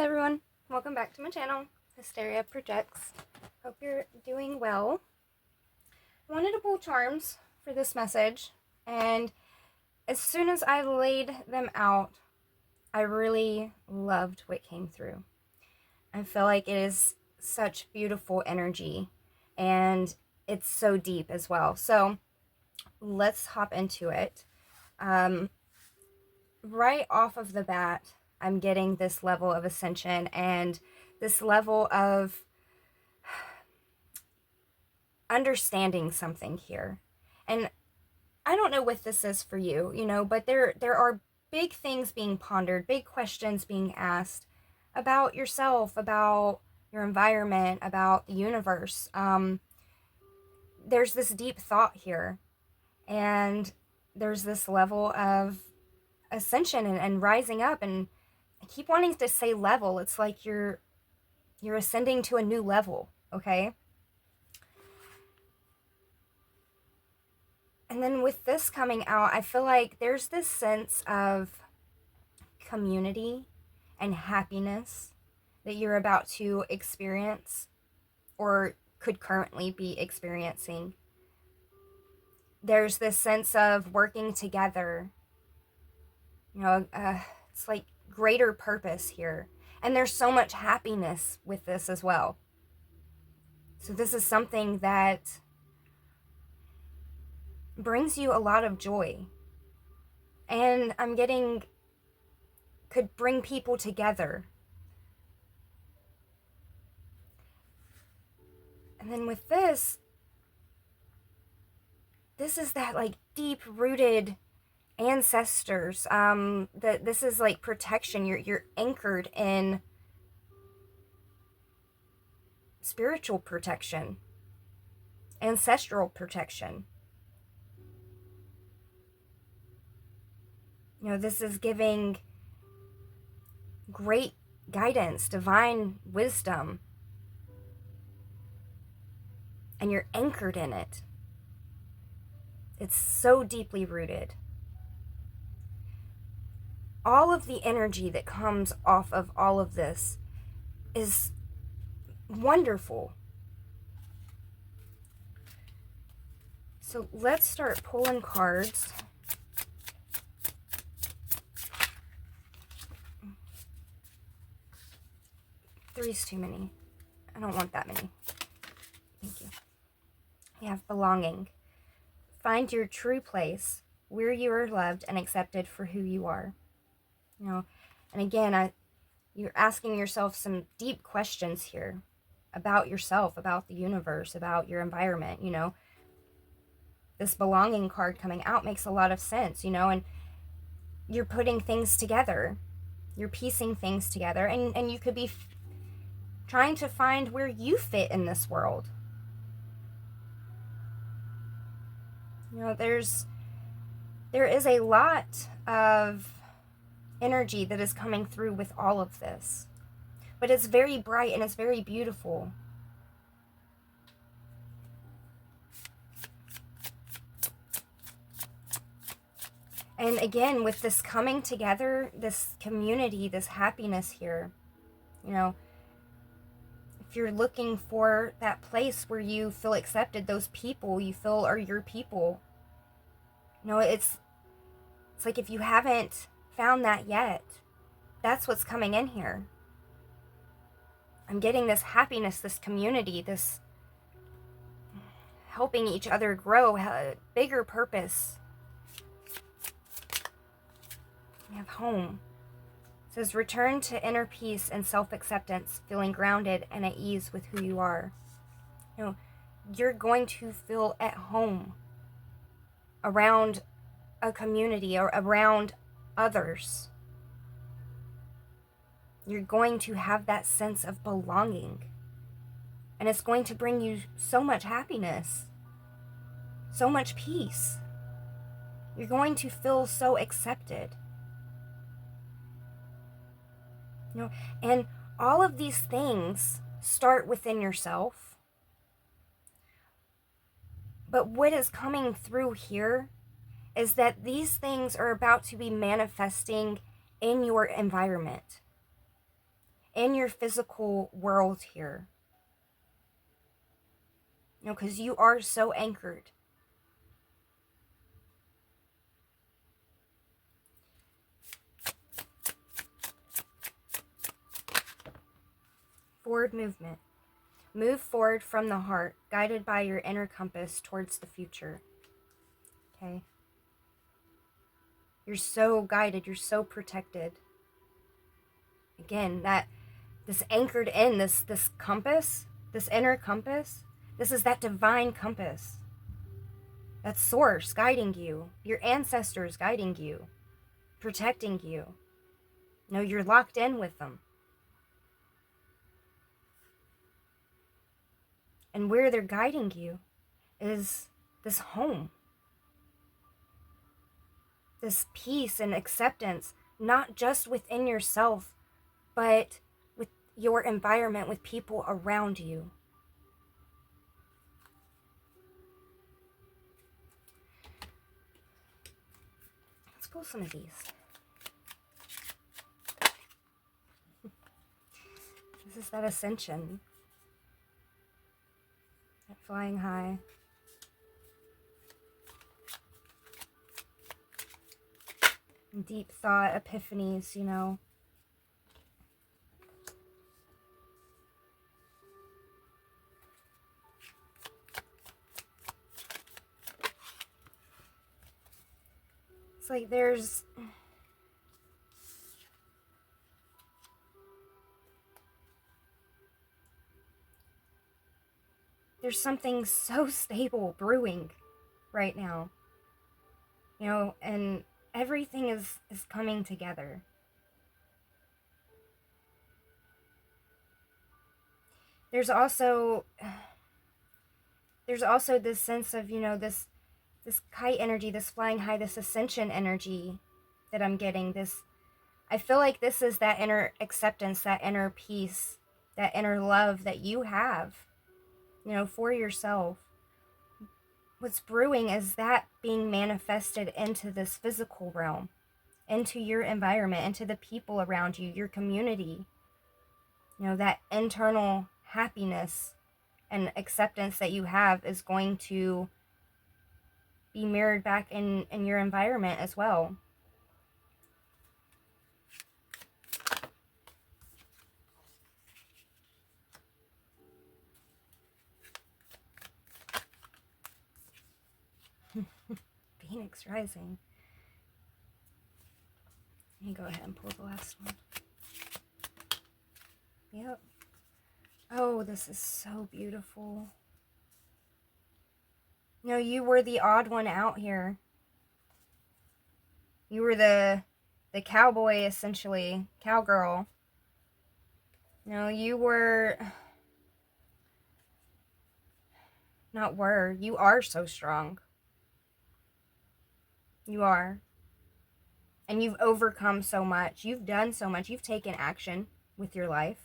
everyone, welcome back to my channel, Hysteria Projects. Hope you're doing well. I wanted to pull charms for this message, and as soon as I laid them out, I really loved what came through. I feel like it is such beautiful energy, and it's so deep as well. So let's hop into it. Right off of the bat, I'm getting this level of ascension and this level of understanding something here. And I don't know what this is for you, but there are big things being pondered, big questions being asked about yourself, about your environment, about the universe. There's this deep thought here, and there's this level of ascension and rising up. And I keep wanting to say level. It's like you're ascending to a new level, okay? And then with this coming out, I feel like there's this sense of community and happiness that you're about to experience or could currently be experiencing. There's this sense of working together. It's like greater purpose here. And there's so much happiness with this as well. So this is something that brings you a lot of joy. And I'm getting could bring people together. And then with this is that like deep rooted ancestors. That this is like protection. You're anchored in spiritual protection, ancestral protection. This is giving great guidance, divine wisdom, and you're anchored in it. It's so deeply rooted. All of the energy that comes off of all of this is wonderful. So let's start pulling cards. Three's too many. I don't want that many. Thank you. We have belonging. Find your true place where you are loved and accepted for who you are. And again, you're asking yourself some deep questions here about yourself, about the universe, about your environment. This belonging card coming out makes a lot of sense, and you're putting things together. You're piecing things together, and you could be trying to find where you fit in this world. There is a lot of energy that is coming through with all of this, but it's very bright and it's very beautiful. And again, with this coming together, this community, this happiness here, if you're looking for that place where you feel accepted, those people you feel are your people, it's like if you haven't found that yet, that's what's coming in here. I'm getting this happiness, this community, this helping each other grow, a bigger purpose. We have home. It says return to inner peace and self-acceptance, feeling grounded and at ease with who you are. You're going to feel at home around a community or around others. You're going to have that sense of belonging, and it's going to bring you so much happiness, so much peace. You're going to feel so accepted. And all of these things start within yourself. But what is coming through here is that these things are about to be manifesting in your environment. in your physical world here. You know, because you are so anchored. Forward movement. Move forward from the heart, guided by your inner compass towards the future. Okay? You're so guided, you're so protected. Again, this anchored in, this compass, this inner compass, this is that divine compass. That source guiding you, your ancestors guiding you, protecting you. You know, you're locked in with them. And where they're guiding you is this home. This peace and acceptance, not just within yourself, but with your environment, with people around you. Let's pull some of these. This is that ascension. That flying high. Deep thought, epiphanies, you know. It's like there's something so stable brewing right now. You know, and everything is coming together. There's also this sense of, you know, this kite energy, this flying high, this ascension energy that I'm getting. I feel like this is that inner acceptance, that inner peace, that inner love that you have, you know, for yourself. What's brewing is that being manifested into this physical realm, into your environment, into the people around you, your community. You know, that internal happiness and acceptance that you have is going to be mirrored back in your environment as well. Phoenix rising. Let me go ahead and pull the last one. Yep. Oh, this is so beautiful. You know, you were the odd one out here. You were the cowboy, essentially. Cowgirl. You know, you were... You are so strong. You are. And you've overcome so much. You've done so much. You've taken action with your life.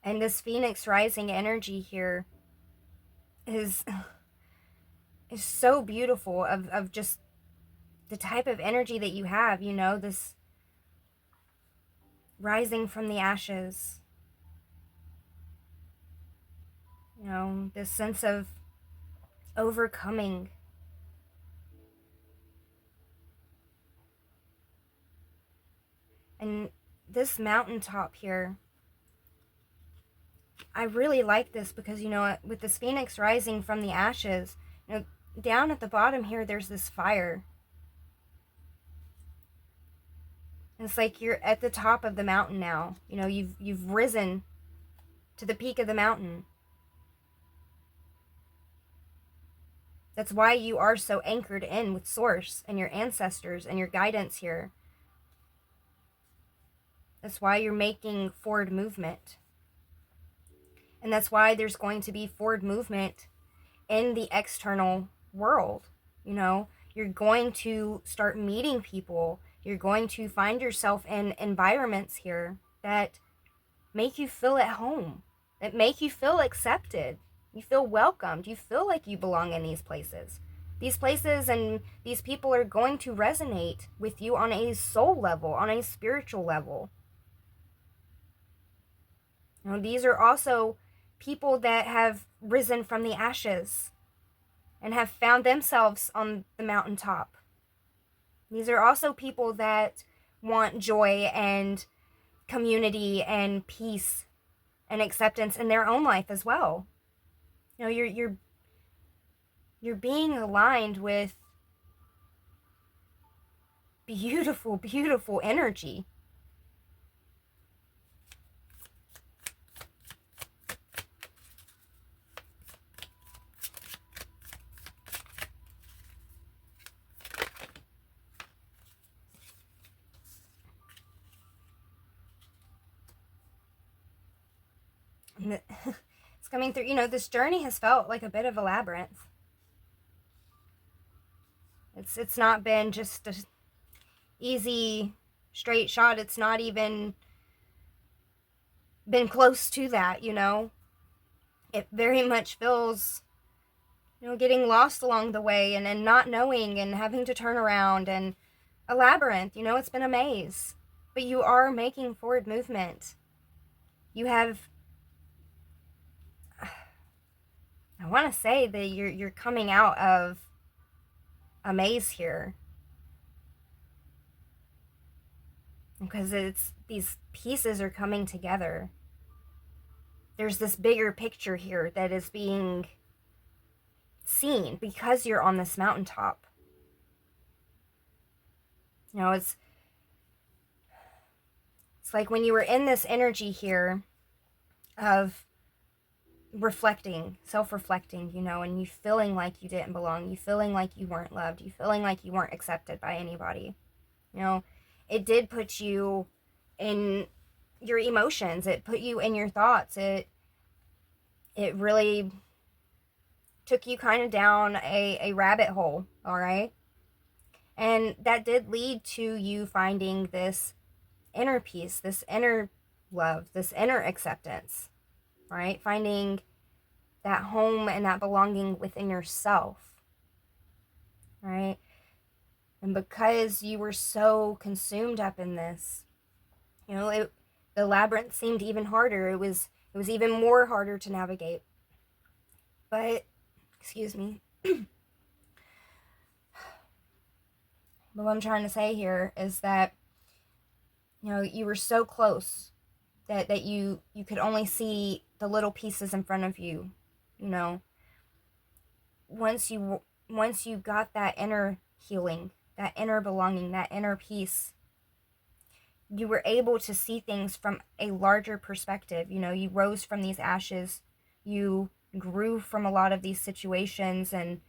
And this Phoenix rising energy here is so beautiful of just the type of energy that you have, you know, this rising from the ashes. You know, this sense of overcoming. And this mountaintop here, I really like this because, you know, with this Phoenix rising from the ashes, you know, down at the bottom here, there's this fire. And it's like you're at the top of the mountain now. You know, you've risen to the peak of the mountain. That's why you are so anchored in with Source and your ancestors and your guidance here. That's why you're making forward movement. And that's why there's going to be forward movement in the external world. You know, you're going to start meeting people. You're going to find yourself in environments here that make you feel at home, that make you feel accepted. You feel welcomed. You feel like you belong in these places. These places and these people are going to resonate with you on a soul level, on a spiritual level. You know, these are also people that have risen from the ashes and have found themselves on the mountaintop. These are also people that want joy and community and peace and acceptance in their own life as well. You know, you're being aligned with beautiful, beautiful energy. It's coming through, you know, this journey has felt like a bit of a labyrinth. It's not been just a easy straight shot. It's not even been close to that, you know. It very much feels, you know, getting lost along the way and not knowing and having to turn around and a labyrinth, you know, it's been a maze. But you are making forward movement. You have, I want to say that you're coming out of a maze here. Because it's, these pieces are coming together. There's this bigger picture here that is being seen because you're on this mountaintop. You know, it's like when you were in this energy here of reflecting, self-reflecting, you know, and you feeling like you didn't belong, you feeling like you weren't loved, you feeling like you weren't accepted by anybody. You know, it did put you in your emotions. It put you in your thoughts. It really took you kind of down a rabbit hole, all right? And that did lead to you finding this inner peace, this inner love, this inner acceptance, right? Finding that home and that belonging within yourself, right? And because you were so consumed up in this, you know, the labyrinth seemed even harder. It was even more harder to navigate. But, excuse me. But what I'm trying to say here is that, you know, you were so close that you could only see the little pieces in front of you, you know. Once you got that inner healing, that inner belonging, that inner peace, you were able to see things from a larger perspective. You know, you rose from these ashes, you grew from a lot of these situations, and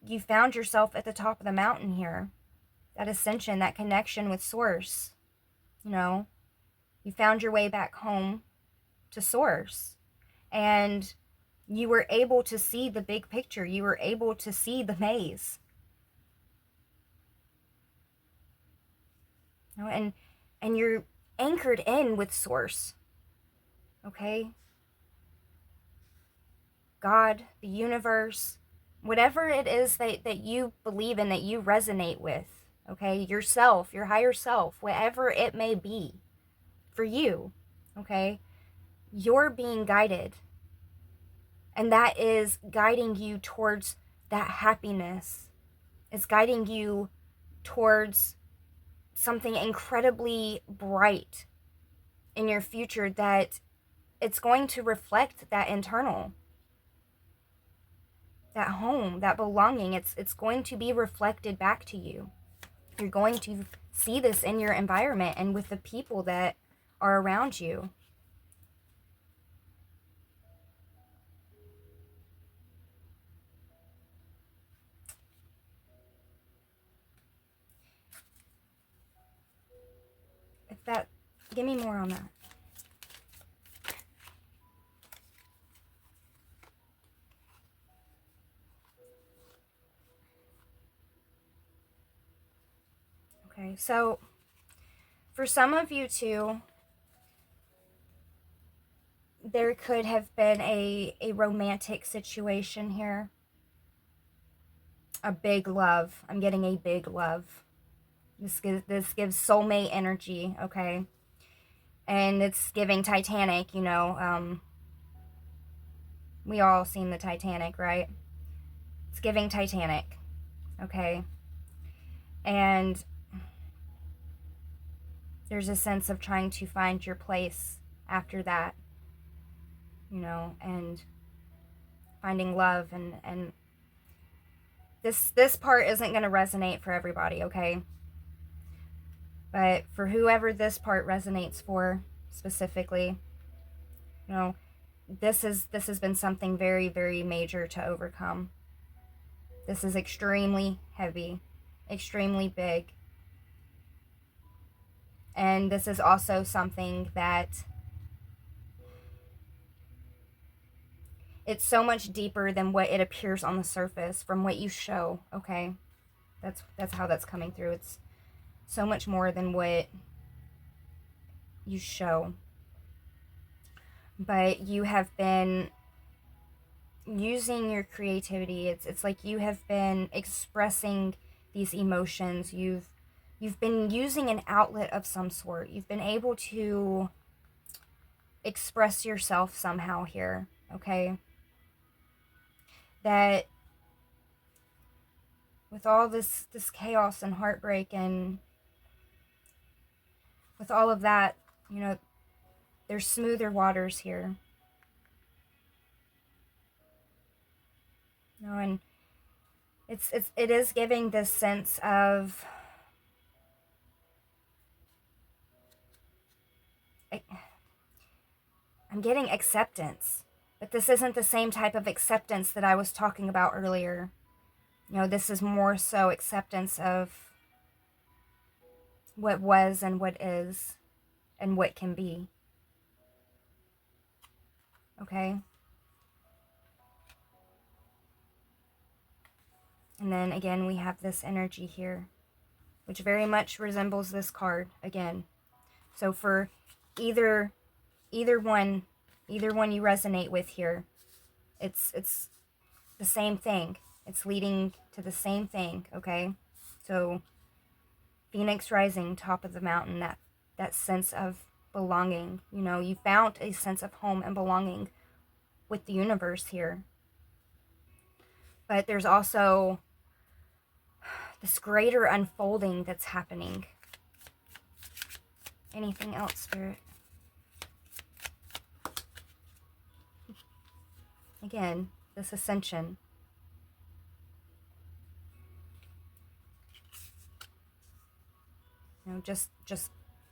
you found yourself at the top of the mountain here. That ascension, that connection with Source, you know, you found your way back home to Source, and you were able to see the big picture. You were able to see the maze. You know, and you're anchored in with Source. Okay? God, the universe, whatever it is that you believe in, that you resonate with, okay? Yourself, your higher self, whatever it may be for you, okay? You're being guided. And that is guiding you towards that happiness. It's guiding you towards something incredibly bright in your future, that it's going to reflect that internal, that home, that belonging. It's going to be reflected back to you. You're going to see this in your environment and with the people that are around you. If that, give me more on that. Okay, so for some of you too, there could have been a romantic situation here. a big love. I'm getting a big love. This gives soulmate energy, okay? And it's giving Titanic, you know. We all seen the Titanic, right? It's giving Titanic, okay? And there's a sense of trying to find your place after that, you know, and finding love. And this part isn't going to resonate for everybody, okay? But for whoever this part resonates for specifically, you know, this has been something very, very major to overcome. This is extremely heavy, extremely big. And this is also something that it's so much deeper than what it appears on the surface from what you show, okay? That's how that's coming through. It's so much more than what you show. But you have been using your creativity. It's like you have been expressing these emotions. You've been using an outlet of some sort. You've been able to express yourself somehow here, okay? That with all this chaos and heartbreak, and with all of that, you know, there's smoother waters here. You know, and it is giving this sense of I'm getting acceptance, but this isn't the same type of acceptance that I was talking about earlier. You know, this is more so acceptance of what was and what is and what can be. Okay? And then again, we have this energy here, which very much resembles this card again. So for either one you resonate with here, it's the same thing. It's leading to the same thing, okay? So Phoenix rising, top of the mountain, that sense of belonging. You know, you found a sense of home and belonging with the universe here. But there's also this greater unfolding that's happening. Anything else, Spirit? Again, this ascension. You know, just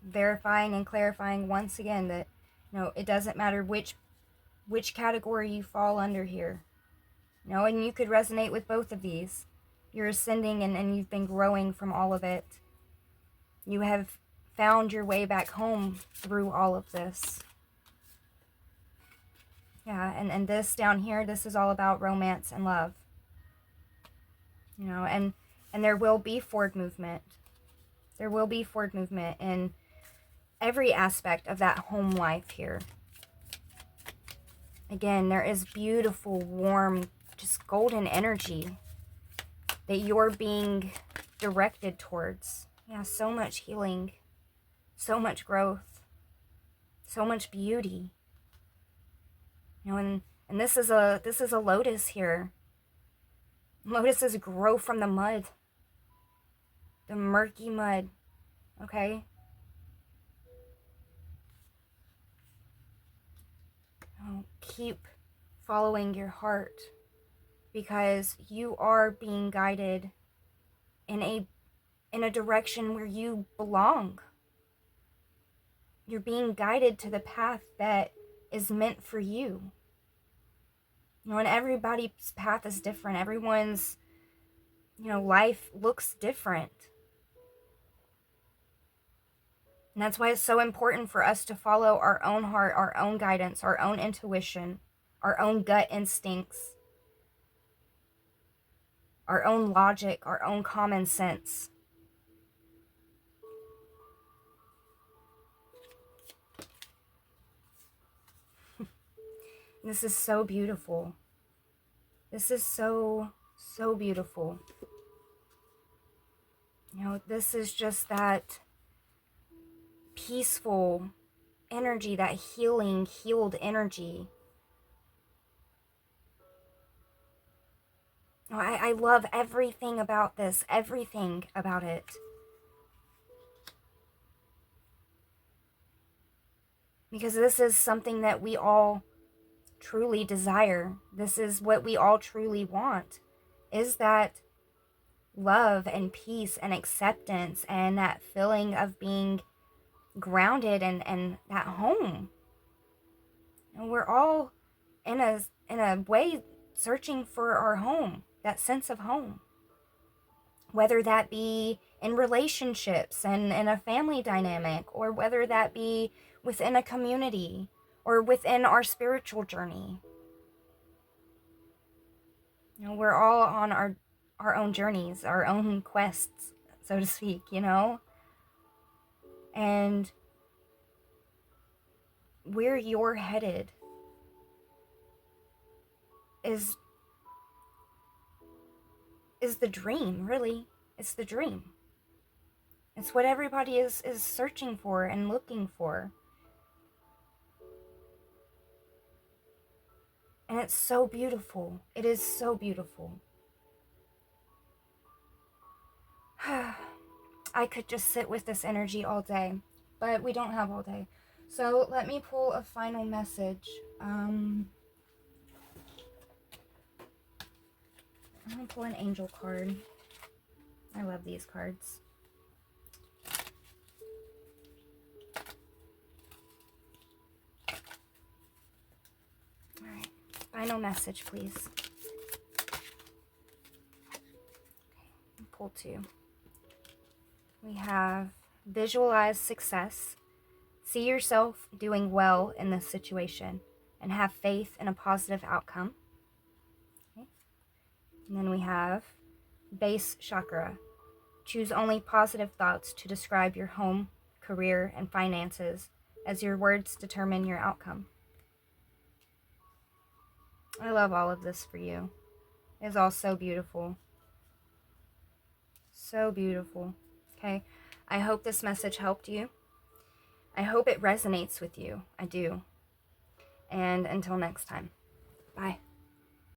verifying and clarifying once again that, you know, it doesn't matter which category you fall under here. You know, and you could resonate with both of these. You're ascending and you've been growing from all of it. You have found your way back home through all of this. Yeah, and this down here, this is all about romance and love. You know, and there will be forward movement. There will be forward movement in every aspect of that home life here. Again, there is beautiful, warm, just golden energy that you're being directed towards. Yeah, so much healing, so much growth, so much beauty. You know, and this is a lotus here. Lotuses grow from the mud. The murky mud. Okay? Oh, keep following your heart, because you are being guided in a direction where you belong. You're being guided to the path that is meant for you. You know, and everybody's path is different. Everyone's, you know, life looks different. And that's why it's so important for us to follow our own heart, our own guidance, our own intuition, our own gut instincts, our own logic, our own common sense. This is so beautiful. This is so, So beautiful. You know, this is just that peaceful energy, that healing, healed energy. Oh, I love everything about this, everything about it. Because this is something that we all truly desire. This is what we all truly want, is that love and peace and acceptance and that feeling of being grounded and at home. And we're all in a way searching for our home, that sense of home. Whether that be in relationships and in a family dynamic, or whether that be within a community or within our spiritual journey. You know, we're all on our own journeys, our own quests, so to speak, you know? And where you're headed is the dream, really. It's the dream. It's what everybody is searching for and looking for. And it's so beautiful. It is so beautiful. I could just sit with this energy all day, but we don't have all day. So let me pull a final message. I'm going to pull an angel card. I love these cards. All right. Final message, please. Okay. Pull two. We have visualize success. See yourself doing well in this situation and have faith in a positive outcome. Okay. And then we have base chakra. Choose only positive thoughts to describe your home, career, and finances, as your words determine your outcome. I love all of this for you. It's all so beautiful. So beautiful. Okay. I hope this message helped you. I hope it resonates with you. I do. And until next time. Bye.